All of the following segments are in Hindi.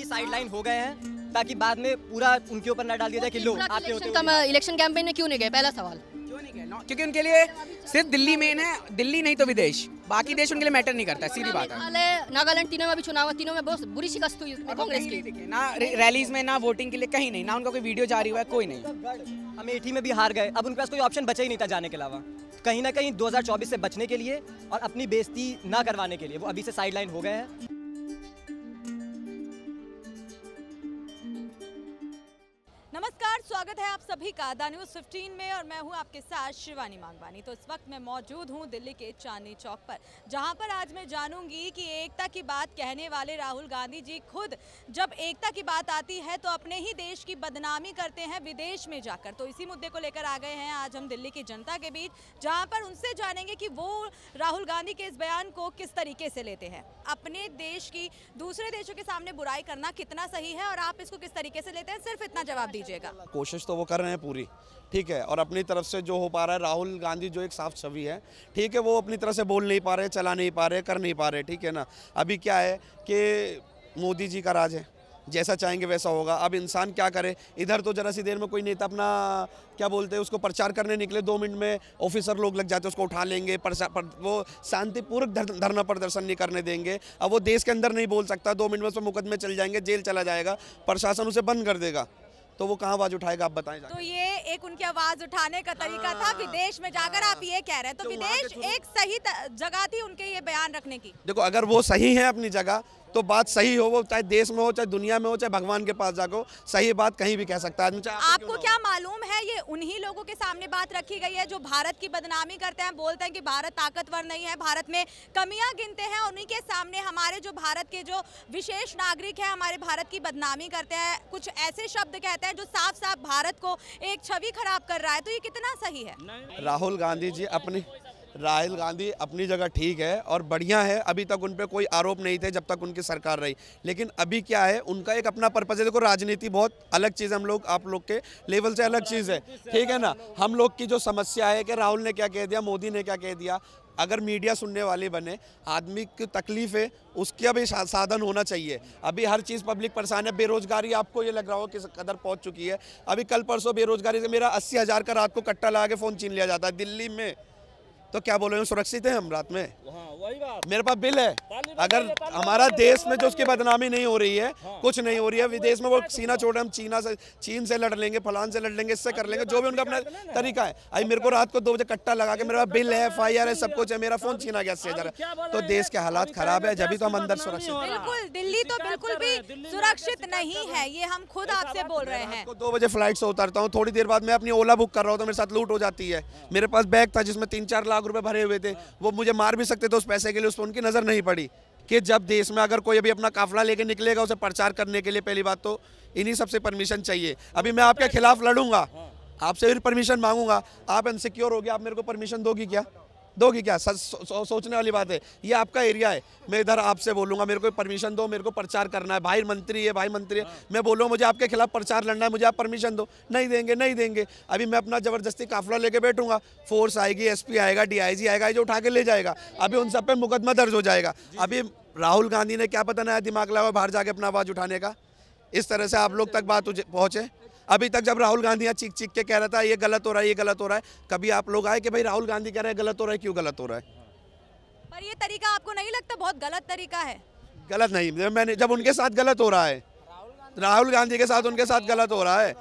साइडलाइन हो गए हैं ताकि बाद में पूरा उनके ऊपर ना डाल दिया जाए कि लो आपने इलेक्शन कैंपेन में क्यों नहीं गए, पहला सवाल। क्यों नहीं गए? क्योंकि उनके लिए सिर्फ दिल्ली मेन है, दिल्ली नहीं तो विदेश, बाकी देश उनके लिए मैटर नहीं करता, सीधी बात है। नागालैंड तीनों में भी चुनाव, तीनों में बहुत बुरी शिकस्त हुई कांग्रेस की। ना रैलीज में, ना वोटिंग के लिए, कहीं नहीं, ना उनका कोई वीडियो जारी हुआ है, कोई नहीं। अमेठी में भी हार गए, अब उनके पास कोई ऑप्शन बचा ही नहीं था जाने के अलावा। कहीं ना कहीं 2024 से बचने के लिए और अपनी बेइज्जती ना करवाने के लिए वो अभी से साइडलाइन हो गए हैं। नमस्कार, स्वागत है आप सभी का द न्यूज़ 15 में और मैं हूं आपके साथ शिवानी मांगवानी। तो इस वक्त मैं मौजूद हूं दिल्ली के चांदनी चौक पर, जहां पर आज मैं जानूंगी कि एकता की बात कहने वाले राहुल गांधी जी खुद जब एकता की बात आती है तो अपने ही देश की बदनामी करते हैं विदेश में जाकर। तो इसी मुद्दे को लेकर आ गए हैं आज हम दिल्ली की जनता के बीच, जहाँ पर उनसे जानेंगे कि वो राहुल गांधी के इस बयान को किस तरीके से लेते हैं। अपने देश की दूसरे देशों के सामने बुराई करना कितना सही है और आप इसको किस तरीके से लेते हैं, सिर्फ इतना जवाब दीजिएगा। कोशिश तो वो कर रहे हैं पूरी, ठीक है, और अपनी तरफ से जो हो पा रहा है, राहुल गांधी जो एक साफ छवि है, ठीक है, वो अपनी तरफ से बोल नहीं पा रहे, चला नहीं पा रहे, कर नहीं पा रहे, ठीक है ना। अभी क्या है कि मोदी जी का राज है, जैसा चाहेंगे वैसा होगा। अब इंसान क्या करे, इधर तो जरा सी देर में कोई नेता अपना क्या बोलते हैं उसको प्रचार करने निकले, 2 मिनट में ऑफिसर लोग लग जाते हैं, उसको उठा लेंगे, वो शांतिपूर्वक धरना प्रदर्शन नहीं करने देंगे। अब वो देश के अंदर नहीं बोल सकता, 2 मिनट में उसमें मुकदमे चल जाएंगे, जेल चला जाएगा, प्रशासन उसे बंद कर देगा, तो वो कहाँ आवाज उठाएगा, आप बताएं। तो ये एक उनकी आवाज उठाने का तरीका था विदेश में जाकर, आप ये कह रहे हैं। तो विदेश एक सही जगह थी उनके ये बयान रखने की। देखो, अगर वो सही है अपनी जगह तो बात सही हो, वो चाहे देश में हो, चाहे दुनिया में हो, चाहे भगवान के पास जाको, सही बात कहीं भी कह सकता है आदमी। आपको क्या मालूम है, ये उन्हीं लोगों के सामने बात रखी गई है जो भारत की बदनामी करते हैं, बोलते हैं कि भारत ताकतवर नहीं है, भारत में कमियां गिनते हैं। उन्हीं के सामने हमारे जो भारत के जो विशेष नागरिक हैं, हमारे भारत की बदनामी करते हैं, कुछ ऐसे शब्द कहते हैं जो साफ साफ भारत को एक छवि खराब कर रहा है। तो ये कितना सही है? राहुल गांधी अपनी जगह ठीक है और बढ़िया है, अभी तक उन पे कोई आरोप नहीं थे जब तक उनकी सरकार रही। लेकिन अभी क्या है, उनका एक अपना पर्पज है। देखो, राजनीति बहुत अलग चीज़ है, हम लोग आप लोग के लेवल से अलग चीज़ है, ठीक है ना। हम लोग की जो समस्या है कि राहुल ने क्या कह दिया, मोदी ने क्या कह दिया, अगर मीडिया सुनने वाले बने, आदमी की तकलीफ है उसका भी साधन होना चाहिए। अभी हर चीज़ पब्लिक परेशान है, बेरोजगारी आपको ये लग रहा हो किस कदर पहुंच चुकी है। अभी कल परसों बेरोजगारी से मेरा 80,000 का रात को कट्टा लगा के फ़ोन छीन लिया जाता है दिल्ली में। तो क्या बोले, सुरक्षित है हम रात में? वही बात, मेरे पास बिल है। अगर हमारा देश में जो उसकी बदनामी नहीं हो रही है, कुछ नहीं हो रही है, विदेश में वो सीना छोड़े, हम चीन से लड़ लेंगे, फलान से लड़ लेंगे, इससे कर लेंगे, जो भी उनका अपना तरीका है। अभी मेरे को रात को 2 बजे कट्टा लगा के, मेरे पास बिल है, FIR है, सब कुछ है, मेरा फोन छीना गया 80,000। तो देश के हालात खराब है, जब भी तो हम अंदर सुरक्षित। बिल्कुल, दिल्ली तो बिल्कुल भी सुरक्षित नहीं है, ये हम खुद आपसे बोल रहे हैं। 2 बजे फ्लाइट से उतरता हूँ, थोड़ी देर बाद मैं अपनी ओला बुक कर रहा हूँ तो मेरे साथ लूट हो जाती है। मेरे पास बैग था जिसमें 3-4 लाख रुपए भरे हुए थे, वो मुझे मार भी सकते थे उस पैसे के लिए, उस पर उनकी नजर नहीं पड़ी कि जब देश में अगर कोई अभी अपना काफिला लेके निकलेगा उसे प्रचार करने के लिए, पहली बात तो इन्हीं सबसे परमिशन चाहिए। अभी मैं आपके खिलाफ लड़ूंगा, आपसे भी परमिशन मांगूंगा, आप इनसिक्योर हो गया, आप मेरे को परमिशन दोगी क्या? सोचने वाली बात है। ये आपका एरिया है, मैं इधर आपसे बोलूंगा मेरे को परमिशन दो, मेरे को प्रचार करना है, भाई मंत्री है, मैं बोलूँगा मुझे आपके खिलाफ प्रचार लड़ना है, मुझे आप परमिशन दो। नहीं देंगे। अभी मैं अपना जबरदस्ती काफिला लेके बैठूंगा, फोर्स आएगी, SP आएगा, DIG आएगा, जो उठा के ले जाएगा। अभी उन सब पे मुकदमा दर्ज हो जाएगा। अभी राहुल गांधी ने क्या पता नया दिमाग लगा बाहर जाके अपना आवाज उठाने का, इस तरह से आप लोग तक बात पहुँचे। अभी तक जब राहुल गांधी यहाँ चीख के कह रहा था ये गलत हो रहा है, कभी आप लोग आए कि भाई राहुल गांधी कह रहे हैं गलत हो रहा है, क्यों गलत हो रहा है? पर ये तरीका आपको नहीं लगता बहुत गलत तरीका है? गलत नहीं, मैंने जब उनके साथ गलत हो रहा है, राहुल गांधी के साथ उनके साथ गलत हो रहा है,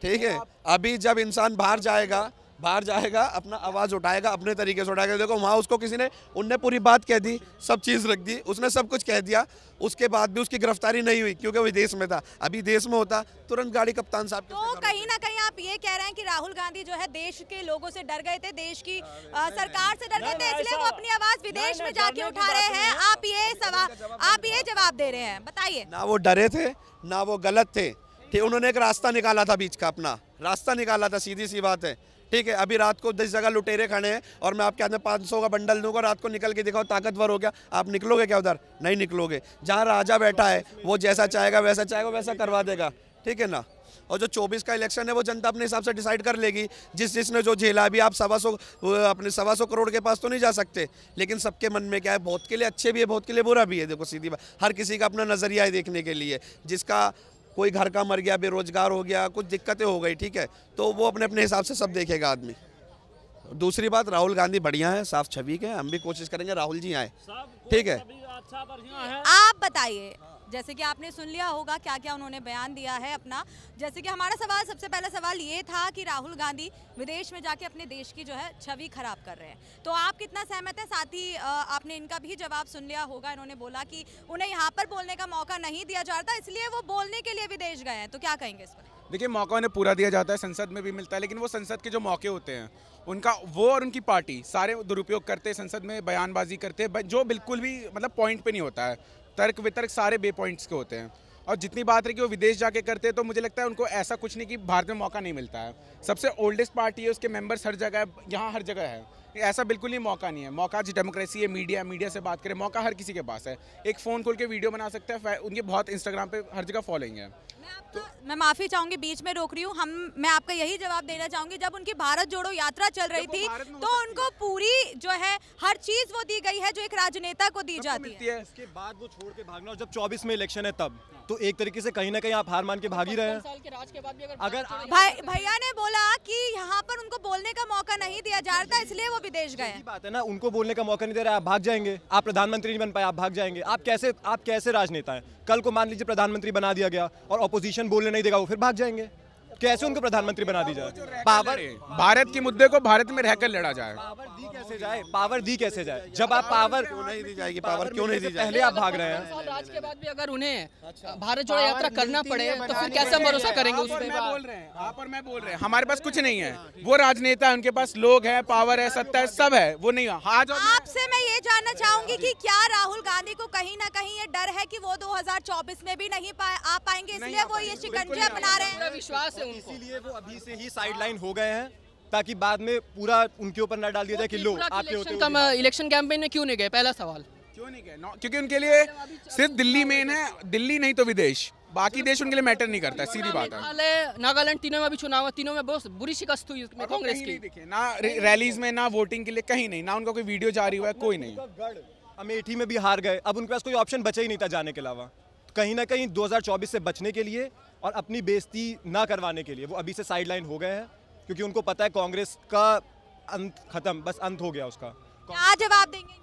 ठीक है। अभी जब इंसान बाहर जाएगा अपना आवाज़ उठाएगा, अपने तरीके से उठाएगा। देखो वहाँ उसको किसी ने, उनने पूरी बात कह दी, सब चीज़ रख दी, उसने सब कुछ कह दिया, उसके बाद भी उसकी गिरफ्तारी नहीं हुई क्योंकि वो विदेश में था। अभी देश में होता तुरंत गाड़ी कप्तान साहब। तो कहीं ना कहीं आप ये कह रहे हैं कि राहुल गांधी जो है देश के लोगों से डर गए थे, देश की सरकार से डर गए थे, इसलिए वो अपनी आवाज़ विदेश में जाके उठा रहे हैं। आप ये जवाब दे रहे हैं, बताइए। ना वो डरे थे, ना वो गलत थे, ठीक। उन्होंने एक रास्ता निकाला था, बीच का अपना रास्ता निकाला था, सीधी सी बात है, ठीक है। अभी रात को 10 जगह लुटेरे खड़े हैं और मैं आपके हाथ में 500 का बंडल दूंगा, रात को निकल के दिखाओ ताकतवर हो गया, आप निकलोगे क्या उधर? नहीं निकलोगे। जहाँ राजा बैठा है वो जैसा चाहेगा वैसा करवा देगा, ठीक है ना। और जो 24 का इलेक्शन है वो जनता अपने हिसाब से डिसाइड कर लेगी, जिसने जो झेला। अभी आप 125 करोड़ के पास तो नहीं जा सकते, लेकिन सबके मन में क्या है, बहुत के लिए अच्छे भी है, बहुत के लिए बुरा भी है। देखो सीधी बात, हर किसी का अपना नज़रिया है देखने के लिए। जिसका कोई घर का मर गया, बेरोजगार हो गया, कुछ दिक्कतें हो गई, ठीक है, तो वो अपने अपने हिसाब से सब देखेगा आदमी। दूसरी बात, राहुल गांधी बढ़िया है, साफ छवि के, हम भी कोशिश करेंगे राहुल जी आए, ठीक है। आप बताइए, जैसे कि आपने सुन लिया होगा क्या क्या उन्होंने बयान दिया है अपना। जैसे कि हमारा सवाल, सबसे पहला सवाल ये था कि राहुल गांधी विदेश में जाके अपने देश की जो है छवि खराब कर रहे हैं, तो आप कितना सहमत हैं? साथ ही आपने इनका भी जवाब सुन लिया होगा, इन्होंने बोला कि उन्हें यहाँ पर बोलने का मौका नहीं दिया जाता, इसलिए वो बोलने के लिए विदेश गए हैं, तो क्या कहेंगे इस पर? देखिए, मौका उन्हें पूरा दिया जाता है, संसद में भी मिलता है, लेकिन वो संसद के जो मौके होते हैं उनका वो और उनकी पार्टी सारे दुरुपयोग करते हैं, संसद में बयानबाजी करते हैं, जो बिल्कुल भी मतलब पॉइंट पे नहीं होता है। तर्क वितर्क सारे बे पॉइंट्स के होते हैं। और जितनी बात रही कि वो विदेश जाके करते हैं, तो मुझे लगता है उनको ऐसा कुछ नहीं कि भारत में मौका नहीं मिलता है। सबसे ओल्डेस्ट पार्टी है, उसके मेंबर्स हर जगह, यहाँ हर जगह है, ऐसा बिल्कुल ही मौका नहीं है। मौका जी डेमोक्रेसी है, मीडिया से बात करें, मौका हर किसी के पास है। एक फ़ोन खोल के वीडियो बना सकते हैं, उनके बहुत इंस्टाग्राम पे हर जगह फॉलोइंग है। मैं माफी चाहूंगी, बीच में रोक रही हूँ। मैं आपका यही जवाब देना चाहूंगी, जब उनकी भारत जोड़ो यात्रा चल रही थी तो उनको पूरी जो है हर चीज वो दी गई है जो एक राजनेता को दी जाती है। उसके बाद वो छोड़ के भागना, और जब 24 में इलेक्शन है तब तो एक तरीके से कहीं ना कहीं आप हार मान के भाग ही रहे हैं। अगर भैया ने बोला कि यहाँ पर उनको बोलने का मौका नहीं दिया जा रहा, इसलिए वो विदेश गए। बात है ना, उनको बोलने का मौका नहीं दे रहा, आप भाग जाएंगे। आप प्रधानमंत्री नहीं बन पाए, आप भाग जाएंगे। आप कैसे राजनेता हैं? कल को मान लीजिए प्रधानमंत्री बना दिया गया और ऑपोजिशन बोलने नहीं देगा, वो फिर भाग जाएंगे। कैसे उनको प्रधानमंत्री बना दी जाए? पावर, भारत के मुद्दे को भारत में रहकर लड़ा जाए। पावर दी कैसे जाए? जब आप पावर क्यों नहीं दी जाएगी? पावर क्यों नहीं दी जाएगी? पहले आप भाग रहे हैं। राज के बाद भी अगर उन्हें भारत जोड़ो यात्रा करना पड़े तो फिर कैसे भरोसा करेंगे उस पर? आप और मैं बोल रहे हैं, हमारे पास कुछ नहीं है। वो राजनेता है, उनके पास लोग हैं, पावर है, सत्ता है, सब है, वो नहीं। आपसे मैं ये जानना चाहूंगी कि क्या राहुल गांधी को कहीं ना कहीं ये डर है कि वो 2024 में भी नहीं आ पाएंगे, इसलिए वो ये शिकंजे अपना रहे हैं? विश्वास है, इसीलिए वो अभी से ही साइडलाइन हो गए हैं, ताकि बाद में पूरा उनके ऊपर ना डाल दिया जाए कि लो आपके होते इलेक्शन कैंपेन में क्यों नहीं गए? पहला सवाल क्यों नहीं गए? क्योंकि उनके लिए सिर्फ दिल्ली मेन है, दिल्ली नहीं तो विदेश, बाकी देश उनके लिए मैटर नहीं करता, सीधी बात है। नागालैंड तीनों में अभी चुनाव है, तीनों में बहुत बुरी शिकस्त हुई कांग्रेस की। देखिए ना, रैलीज में ना वोटिंग के लिए कहीं नहीं, ना उनका कोई वीडियो जारी हुआ है, कोई नहीं। अमेठी में भी हार गए, अब उनके पास कोई ऑप्शन बचा ही नहीं था जाने के अलावा। कहीं ना कहीं 2024 से बचने के लिए और अपनी बेइज्जती ना करवाने के लिए वो अभी से साइडलाइन हो गए हैं, क्योंकि उनको पता है कांग्रेस का अंत खत्म, बस अंत हो गया उसका। क्या जवाब देंगे?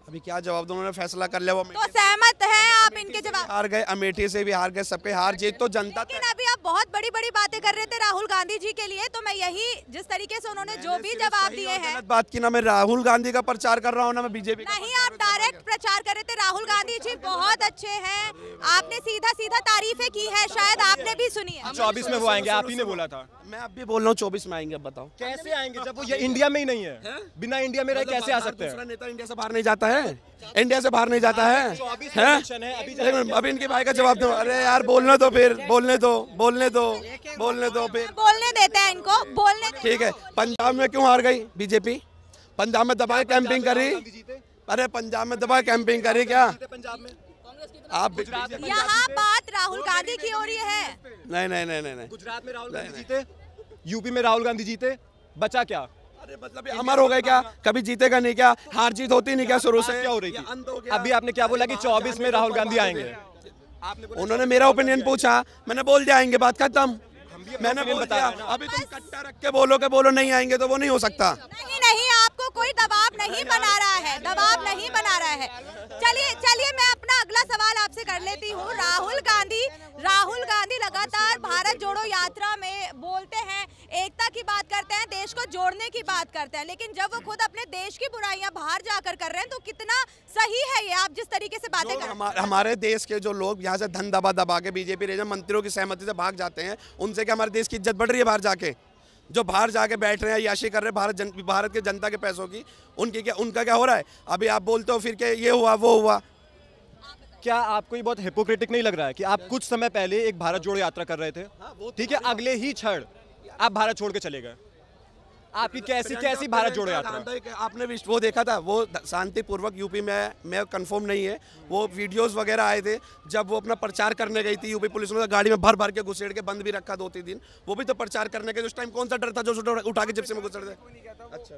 अभी क्या जवाब दो, उन्होंने फैसला कर लिया। वो तो सहमत है आप इनके जवाब? हार गए, अमेठी से भी हार गए, सबके हार जीत तो जनता। लेकिन अभी आप बहुत बड़ी बड़ी बातें कर रहे थे राहुल गांधी जी के लिए, तो मैं यही, जिस तरीके से उन्होंने जो भी जवाब दिए हैं, गलत बात की ना, मैं राहुल गांधी का प्रचार कर रहा हूँ ना मैं बीजेपी का। नहीं, आप डायरेक्ट प्रचार कर रहे थे। राहुल गांधी जी बहुत अच्छे हैं, आपने सीधा सीधा तारीफें की है, शायद आपने भी सुनी है। 24 में वो आएंगे, आप ही ने बोला था। मैं अब भी बोल रहा हूँ 24 में आएंगे। अब बताओ कैसे आएंगे जब वो ये इंडिया में ही नहीं है? बिना इंडिया में रहे कैसे आ सकते हैं? दूसरा नेता इंडिया से बाहर नहीं जाता है, इंडिया से बाहर नहीं जाता है। अभी इनके भाई का जवाब दो। अरे यार बोलने दो, फिर बोलने दो फिर बोलने देते हैं इनको, बोलने देते। ठीक है। पंजाब में क्यों हार गई बीजेपी? पंजाब में दबा के कैंपिंग करी। अरे पंजाब में दबा कैंपिंग करी क्या? पंजाब में आप यहाँ बात राहुल गांधी की हो रही है। नहीं। गुजरात में राहुल गांधी जीते, यूपी में राहुल गांधी जीते, बचा क्या? अरे मतलब अमर हो गए क्या? कभी जीतेगा नहीं क्या? हार जीत होती नहीं क्या शुरू से? क्या हो रही थी? अभी आपने क्या बोला कि 24 में राहुल गांधी आएंगे? उन्होंने मेरा ओपिनियन पूछा, मैंने बोल दिया आएंगे, बात खत्म। मैंने बताया। अभी तुम कट्टा रख के बोलो नहीं आएंगे तो वो नहीं हो सकता। नहीं, आपको कोई दबाव नहीं बना रहा है, दबाव नहीं बना रहा है। चलिए मैं अपना अगला सवाल आपसे कर लेती हूँ। राहुल गांधी लगातार भारत जोड़ो यात्रा में बोलते हैं, एकता की बात करते हैं, देश को जोड़ने की बात करते हैं, लेकिन जब वो खुद अपने देश की बुराइयां बाहर जाकर कर रहे हैं तो कितना सही है ये? आप जिस तरीके से बातें कर रहे हैं, हमारे देश के जो लोग यहाँ से धन दबा के बीजेपी मंत्रियों की सहमति से भाग जाते हैं, उनसे क्या हमारे देश की इज्जत बढ़ रही है? बाहर जाके जो बाहर जाके बैठ रहे हैं, याशी कर रहे हैं भारत के जनता के पैसों की, उनका क्या हो रहा है? अभी आप बोलते हो फिर के ये हुआ वो हुआ। क्या आपको ये बहुत हिपोक्रेटिक नहीं लग रहा है कि आप कुछ समय पहले एक भारत जोड़ो यात्रा कर रहे थे, ठीक है, अगले ही क्षण आप भारत छोड़ के चले गए? आपकी कैसी भारत जोड़ो यात्रा? आपने वो देखा था, वो शांतिपूर्वक यूपी में कंफर्म नहीं है, वो वीडियोस वगैरह आए थे जब वो अपना प्रचार करने गई थी। यूपी पुलिस ने गाड़ी में भर के घुसेड़ के बंद भी रखा 2-3 दिन। वो भी तो प्रचार करने के, उस टाइम कौन सा डर था जो उठा के जिप्सी में घुसेड़ दे? अच्छा,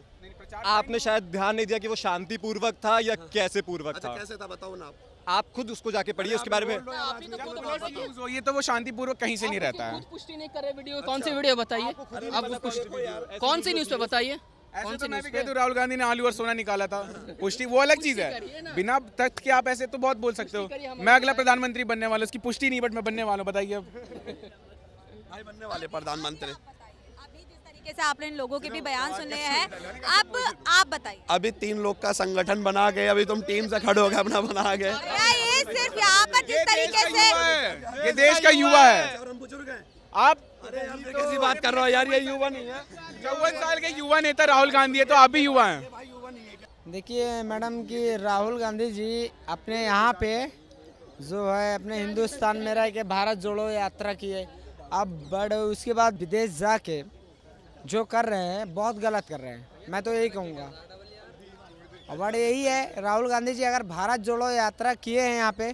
आपने शायद ध्यान नहीं दिया कि वो शांतिपूर्वक था या कैसे पूर्वक था। कैसे था बताओ ना आप खुद उसको जाके पढ़िए उसके बारे में। ये तो वो शांतिपूर्वक कहीं से नहीं रहता है। पुष्टि नहीं करे वीडियो, कौन सी वीडियो बताइए आप, कौन सी न्यूज़ पे बताइए। ऐसे तो मैं भी कहता हूँ राहुल गांधी ने आलू और सोना निकाला था, पुष्टि वो अलग चीज है। बिना तथ्य के आप ऐसे तो बहुत बोल सकते हो। मैं अगला प्रधानमंत्री बनने वाला, उसकी पुष्टि नहीं बट मैं बनने वाला हूँ, बताइए अब। भाई बनने वाले प्रधानमंत्री। अभी जिस तरीके से आपने इन लोगों के भी बयान सुने हैं, अब आप बताइए। अभी 3 लोग का संगठन बना गए, अभी तुम टीम से खड़े हो गए, अपना बना गए। ये सिर्फ यहाँ पर जिस तरीके से ये देश का युवा है। आप कैसी बात कर रहे हो यार, ये युवा नहीं है। 54 साल के युवा नेता राहुल गांधी है, तो आप भी युवा हैं। देखिए मैडम कि राहुल गांधी जी अपने यहाँ पे जो है अपने हिंदुस्तान में रह के भारत जोड़ो यात्रा की है। अब उसके बाद विदेश जाके जो कर रहे हैं बहुत गलत कर रहे हैं, मैं तो यही कहूँगा। और यही है, राहुल गांधी जी अगर भारत जोड़ो यात्रा किए हैं यहाँ पे,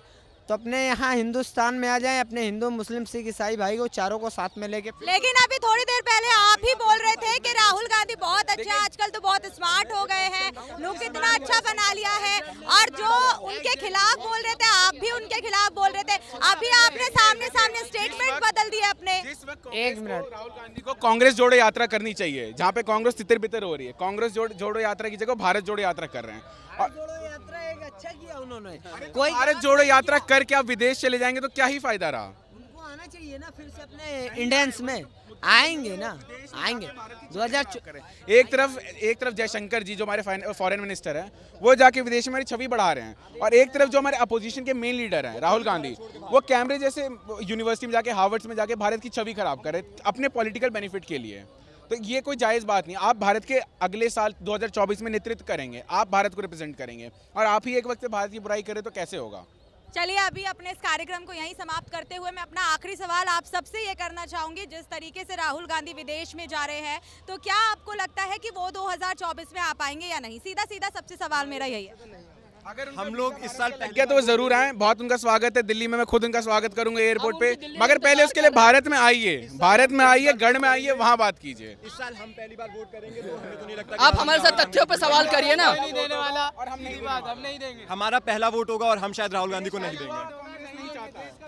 तो अपने यहाँ हिंदुस्तान में आ जाएं, अपने हिंदू मुस्लिम सिख ईसाई भाई को चारों को साथ में लेके। लेकिन अभी थोड़ी देर पहले आप ही बोल रहे थे कि राहुल गांधी बहुत अच्छा, आजकल तो बहुत स्मार्ट हो गए हैं, लोग इतना अच्छा बना लिया है। और जो उनके खिलाफ बोल रहे थे, आप भी उनके खिलाफ बोल रहे थे, अभी आपने सामने स्टेटमेंट बदल दिए अपने। एक मिनट, राहुल गांधी को कांग्रेस जोड़ो यात्रा करनी चाहिए, जहाँ पे कांग्रेस तितर बितर हो रही है। कांग्रेस जोड़ो यात्रा की जगह भारत जोड़ो यात्रा कर रहे हैं। यात्रा एक अच्छा किया उन्होंने। कोई भारत जोड़ो यात्रा करके आप विदेश चले जाएंगे तो क्या ही फायदा रहा। उनको आना चाहिए ना, फिर से अपने इंडियंस में आएंगे ना, आएंगे 2000। एक तरफ जयशंकर जी जो हमारे फॉरेन मिनिस्टर हैं, वो जाके विदेश में हमारी छवि बढ़ा रहे हैं, और एक तरफ जो हमारे अपोजिशन के मेन लीडर हैं राहुल गांधी, वो कैम्ब्रिज जैसे यूनिवर्सिटी में जाके, हार्वर्ड में जाके भारत की छवि खराब कर रहे अपने पॉलिटिकल बेनिफिट के लिए। तो ये कोई जायज़ बात नहीं। आप भारत के अगले साल 2024 में नेतृत्व करेंगे, आप भारत को रिप्रेजेंट करेंगे, और आप ही एक वक्त से भारत की बुराई करें तो कैसे होगा। चलिए अभी अपने इस कार्यक्रम को यहीं समाप्त करते हुए मैं अपना आखिरी सवाल आप सबसे ये करना चाहूंगी। जिस तरीके से राहुल गांधी विदेश में जा रहे हैं, तो क्या आपको लगता है कि वो 2024 में आ पाएंगे या नहीं? सीधा सबसे सवाल मेरा यही है। अगर हम लोग इस साल क्या तो वो जरूर आए, बहुत उनका स्वागत है दिल्ली में, मैं खुद उनका स्वागत करूंगा एयरपोर्ट पे, मगर पहले उसके लिए भारत में आइए, गढ़ में आइए, वहाँ बात कीजिए। इस साल हम पहली बार वोट करेंगे तो हमें तो नहीं लगता आप हमारे साथ तथ्यों पे सवाल करिए ना। देने वाला और हम नहीं देंगे। हमारा पहला वोट होगा और हम शायद राहुल गांधी को नहीं देंगे।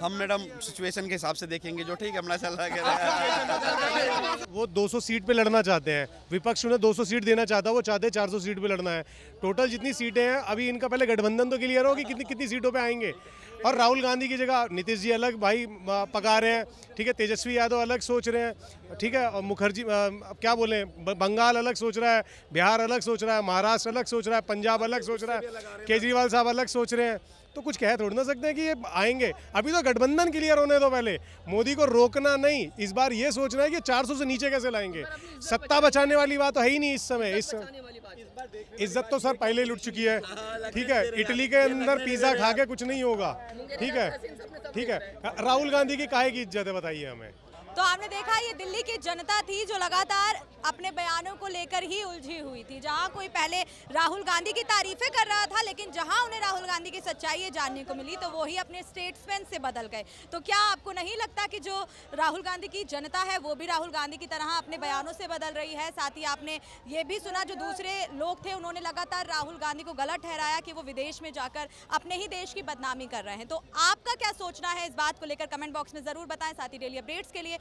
हम मैडम सिचुएशन के हिसाब से देखेंगे, जो ठीक है अपना चल रहा है। वो 200 सीट पे लड़ना चाहते हैं, विपक्ष उन्हें 200 सीट देना चाहता है, वो चाहते हैं 400 सीट पे लड़ना है। टोटल जितनी सीटें हैं, अभी इनका पहले गठबंधन तो क्लियर हो कि कितनी सीटों पे आएंगे। और राहुल गांधी की जगह नीतीश जी अलग भाई पका रहे हैं, ठीक है, तेजस्वी यादव अलग सोच रहे हैं, ठीक है, और मुखर्जी क्या बोले, बंगाल अलग सोच रहा है, बिहार अलग सोच रहा है, महाराष्ट्र अलग सोच रहा है, पंजाब अलग सोच रहा है, केजरीवाल साहब अलग सोच रहे हैं। तो कुछ कह थोड़ी ना सकते हैं कि ये आएंगे। अभी तो गठबंधन क्लियर होने दो पहले, मोदी को रोकना नहीं, इस बार ये सोचना है कि 400 से नीचे कैसे लाएंगे। सत्ता बचाने वाली बात तो है ही नहीं इस समय। इज्जत तो सर पहले लुट चुकी है, ठीक है, इटली के अंदर पिज्जा खा के कुछ नहीं होगा, ठीक है। राहुल गांधी की काहे की इज्जत है बताइए हमें। तो आपने देखा ये दिल्ली की जनता थी जो लगातार अपने बयानों को लेकर ही उलझी हुई थी। जहां कोई पहले राहुल गांधी की तारीफें कर रहा था, लेकिन जहां उन्हें राहुल गांधी की सच्चाई जानने को मिली तो वो ही अपने स्टेट्समैन से बदल गए। तो क्या आपको नहीं लगता कि जो राहुल गांधी की जनता है वो भी राहुल गांधी की तरह अपने बयानों से बदल रही है? साथ ही आपने ये भी सुना जो दूसरे लोग थे उन्होंने लगातार राहुल गांधी को गलत ठहराया कि वो विदेश में जाकर अपने ही देश की बदनामी कर रहे हैं। तो आपका क्या सोचना है इस बात को लेकर, कमेंट बॉक्स में जरूर बताएं। साथ ही डेली अपडेट्स के लिए